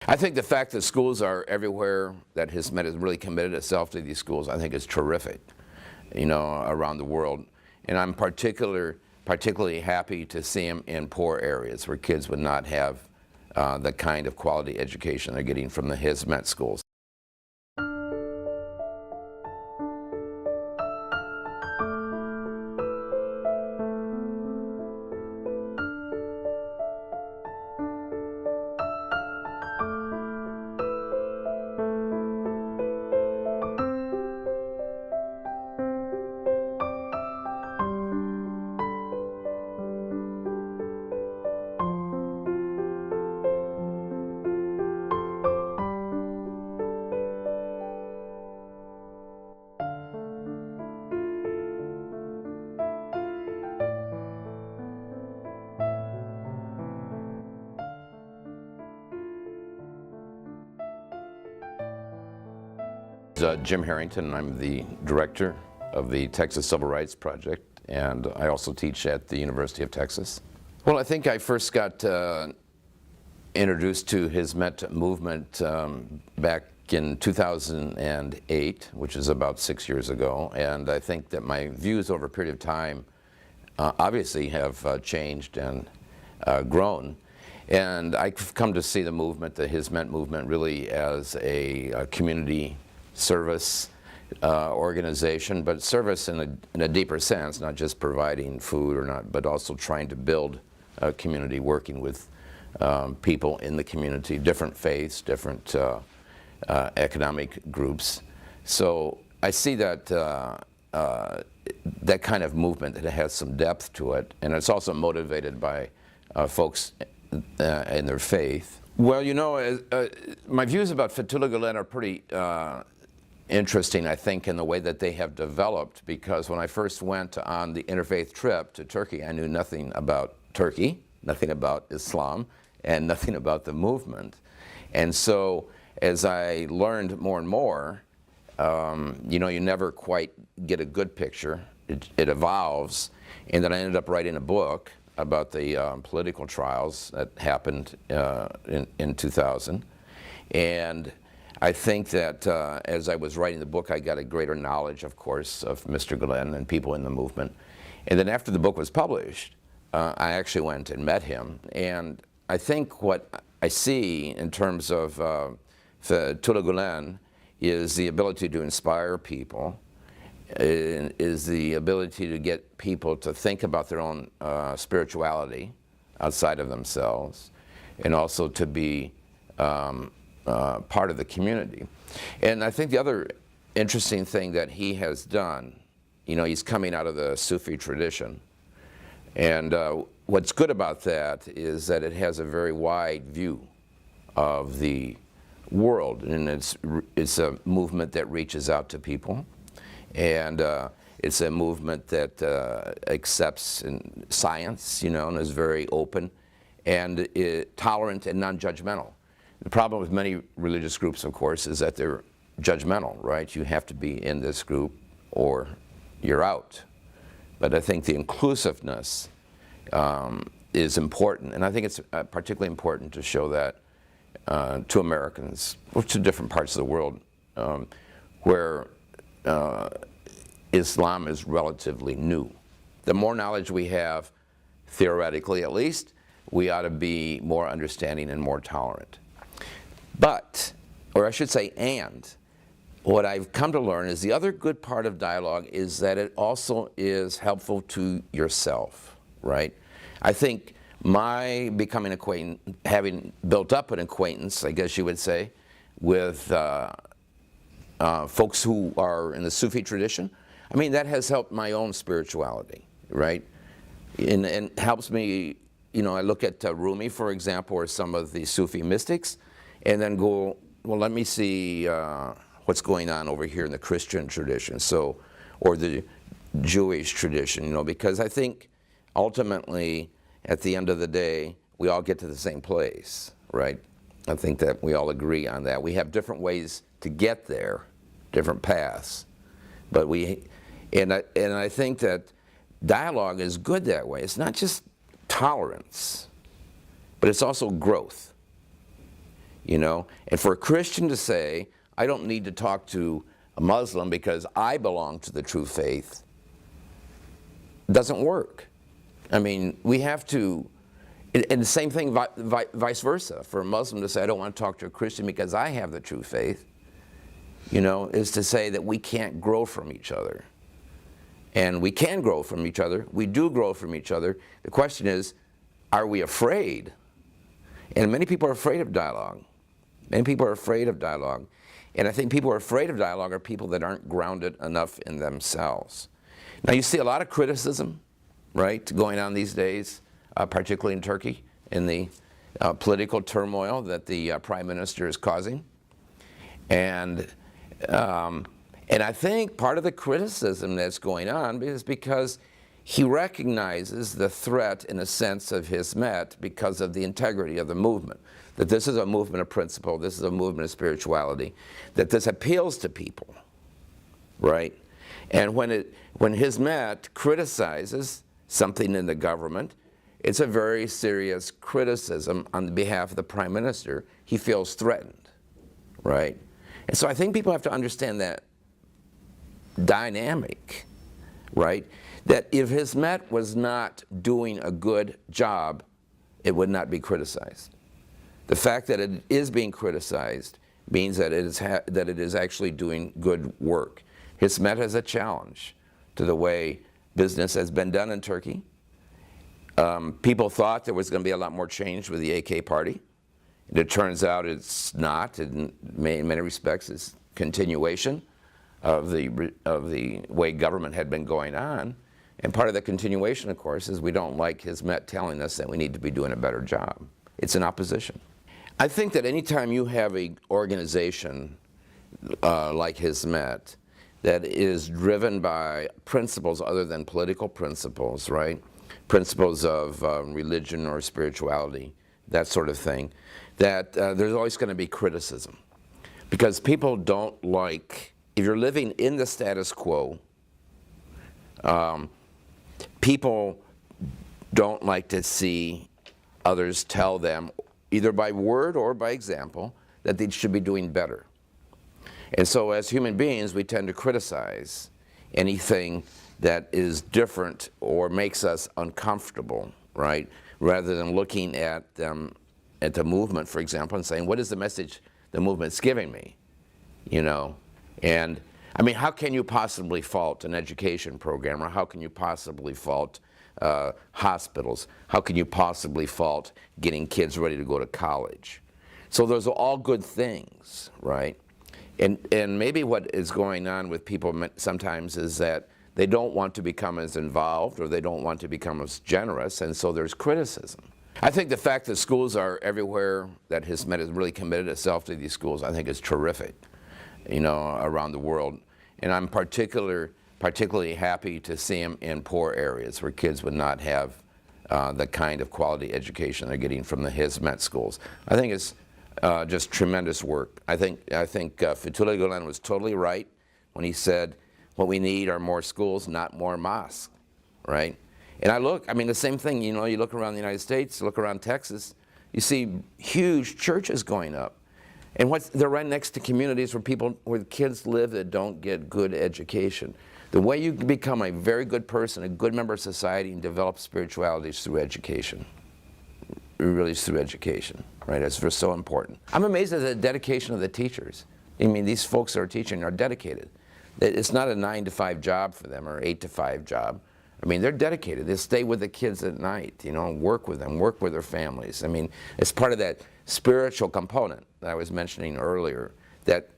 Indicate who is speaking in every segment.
Speaker 1: I think the fact that schools are everywhere, that Hizmet has really committed itself to these schools, I think is terrific, you know, around the world. And I'm particularly happy to see them in poor areas where kids would not have the kind of quality education they're getting from the Hizmet schools. Jim Harrington, and I'm the director of the Texas Civil Rights Project, and I also teach at the University of Texas. Well, I think I first got introduced to Hizmet movement back in 2008, which is about 6 years ago, and I think that my views over a period of time obviously have changed and grown. And I've come to see the movement, the Hizmet movement, really as a community service organization, but service in a deeper sense, not just providing food or not, but also trying to build a community, working with people in the community, different faiths, different economic groups. So I see that that kind of movement that has some depth to it, and it's also motivated by folks in their faith. Well, you know, my views about Fethullah Gulen are pretty interesting, I think, in the way that they have developed, because when I first went on the interfaith trip to Turkey, I knew nothing about Turkey, nothing about Islam, and nothing about the movement. And so as I learned more and more, you know, you never quite get a good picture. It evolves. And then I ended up writing a book about the political trials that happened in 2000. And I think that as I was writing the book, I got a greater knowledge, of course, of Mr. Gulen and people in the movement. And then after the book was published, I actually went and met him. And I think what I see in terms of Fethullah Gulen is the ability to inspire people, is the ability to get people to think about their own spirituality outside of themselves, and also to be part of the community. And I think the other interesting thing that he has done, you know, he's coming out of the Sufi tradition. And what's good about that is that it has a very wide view of the world. And it's a movement that reaches out to people. And it's a movement that accepts science, you know, and is very open and tolerant and non-judgmental. The problem with many religious groups, of course, is that they're judgmental, right? You have to be in this group or you're out. But I think the inclusiveness is important, and I think it's particularly important to show that to Americans, or to different parts of the world, where Islam is relatively new. The more knowledge we have, theoretically at least, we ought to be more understanding and more tolerant. But, or I should say and, what I've come to learn is the other good part of dialogue is that it also is helpful to yourself, right? I think my becoming acquainted, having built up an acquaintance, I guess you would say, with folks who are in the Sufi tradition, I mean, that has helped my own spirituality, right? And helps me, you know, I look at Rumi, for example, or some of the Sufi mystics, and then go, well, let me see what's going on over here in the Christian tradition, so, or the Jewish tradition, you know, because I think ultimately, at the end of the day, we all get to the same place, right? I think that we all agree on that. We have different ways to get there, different paths, but and I think that dialogue is good that way. It's not just tolerance, but it's also growth. you know? And for a Christian to say, I don't need to talk to a Muslim because I belong to the true faith, doesn't work. I mean, we have to, and the same thing vice versa. For a Muslim to say, I don't want to talk to a Christian because I have the true faith, you know, is to say that we can't grow from each other. And we can grow from each other. We do grow from each other. The question is, are we afraid? And many people are afraid of dialogue. Many people are afraid of dialogue. And I think people who are afraid of dialogue are people that aren't grounded enough in themselves. Now you see a lot of criticism, right, going on these days, particularly in Turkey, in the political turmoil that the Prime Minister is causing. And I think part of the criticism that's going on is because he recognizes the threat, in a sense, of Hizmet because of the integrity of the movement. That this is a movement of principle, this is a movement of spirituality, that this appeals to people, right? And when Hizmet criticizes something in the government, it's a very serious criticism on behalf of the Prime Minister. He feels threatened, right? And so I think people have to understand that dynamic, right? That if Hizmet was not doing a good job, it would not be criticized. The fact that it is being criticized means that it is actually doing good work. Hizmet has a challenge to the way business has been done in Turkey. People thought there was going to be a lot more change with the AK party. And it turns out it's not. In many respects, it's continuation of the way government had been going on. And part of the continuation, of course, is we don't like Hizmet telling us that we need to be doing a better job. It's an opposition. I think that anytime you have an organization like Hizmet that is driven by principles other than political principles, right? Principles of religion or spirituality, that sort of thing, that there's always going to be criticism. Because people don't like, if you're living in the status quo, people don't like to see others tell them, either by word or by example, that they should be doing better. And so as human beings, we tend to criticize anything that is different or makes us uncomfortable, right? Rather than looking at them, at the movement, for example, and saying, what is the message the movement's giving me? You know? And I mean, how can you possibly fault an education program, or how can you possibly fault hospitals? How can you possibly fault getting kids ready to go to college? So those are all good things, right? And maybe what is going on with people sometimes is that they don't want to become as involved, or they don't want to become as generous, and so there's criticism. I think the fact that schools are everywhere, that Hizmet has really committed itself to these schools, I think is terrific, you know, around the world. And I'm particularly happy to see them in poor areas where kids would not have the kind of quality education they're getting from the Hizmet schools. I think it's just tremendous work. I think Fethullah Gulen was totally right when he said, what we need are more schools, not more mosques, right? And I mean, the same thing, you know, you look around the United States, look around Texas, you see huge churches going up. And they're right next to communities where kids live that don't get good education. The way you become a very good person, a good member of society, and develop spirituality is through education. Really is through education, right? It's so important. I'm amazed at the dedication of the teachers. I mean, these folks that are teaching are dedicated. It's not a 9-to-5 job for them, or 8-to-5 job. I mean, they're dedicated. They stay with the kids at night, you know, work with them, work with their families. I mean, it's part of that spiritual component that I was mentioning earlier that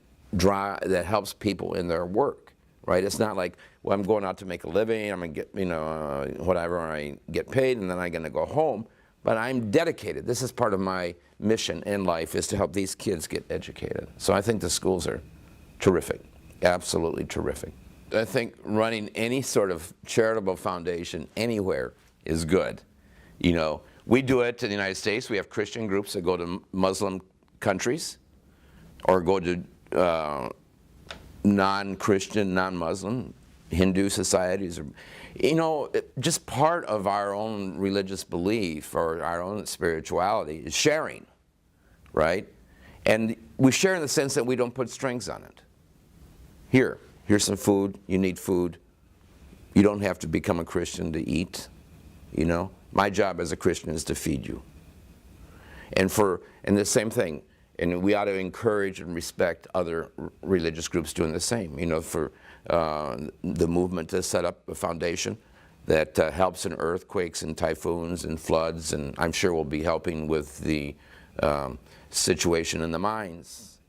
Speaker 1: helps people in their work, right? It's not like, well, I'm going out to make a living, I'm going to get, you know, whatever, I get paid, and then I'm going to go home. But I'm dedicated. This is part of my mission in life, is to help these kids get educated. So I think the schools are terrific, absolutely terrific. I think running any sort of charitable foundation anywhere is good. You know, we do it in the United States. We have Christian groups that go to Muslim countries, or go to non-Christian, non-Muslim, Hindu societies. You know, just part of our own religious belief or our own spirituality is sharing, right? And we share in the sense that we don't put strings on it. Here's some food, you need food. You don't have to become a Christian to eat, you know. My job as a Christian is to feed you. And the same thing, and we ought to encourage and respect other religious groups doing the same. You know, for the movement to set up a foundation that helps in earthquakes and typhoons and floods, and I'm sure we'll be helping with the situation in the mines,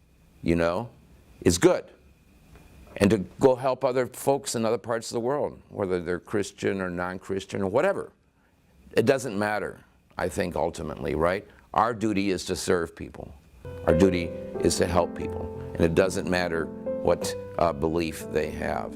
Speaker 1: you know, is good. And to go help other folks in other parts of the world, whether they're Christian or non-Christian or whatever. It doesn't matter, I think, ultimately, right? Our duty is to serve people. Our duty is to help people. And it doesn't matter what belief they have.